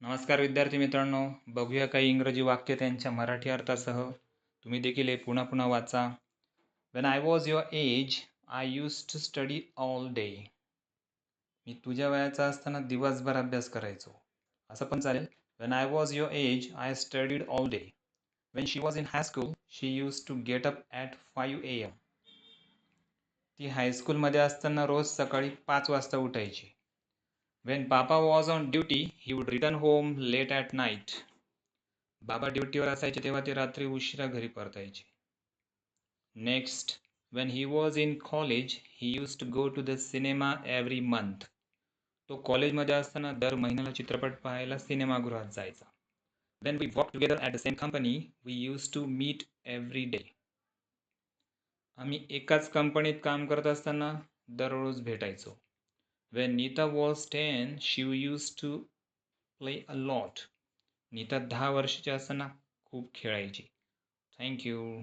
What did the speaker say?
नमस्कार विद्यार्थी मित्रांनो, बघूया काही इंग्रजी वाक्य त्यांच्या मराठी अर्थासह. तुम्ही देखील हे पुन्हा पुन्हा वाचा. When I was your age I used to study all day. मी तुझ्या वयाचा असताना दिवसभर अभ्यास करायचो. असं पण चालेल. When I was your age I studied all day. When she was in high school she use to get up at 5 AM. ती हायस्कूलमध्ये असताना रोज सकाळी 5 वाजता उठायची. When Papa was on duty, he would return home late at night. बाबा ड्युटीवर असायचे तेव्हा ते रात्री उशिरा घरी परतायचे. Next, when he was in college, he used to go to the cinema every month. तो कॉलेजमध्ये असताना दर महिन्याला चित्रपट पाहायला सिनेमागृहात जायचा. When we worked together at the same company, we used to meet every day. आम्ही एकाच कंपनीत काम करत असताना दररोज भेटायचो. When Nita was 10, she used to play a lot. Nita 10 वर्षाची असताना खूप खेळायची. Thank you.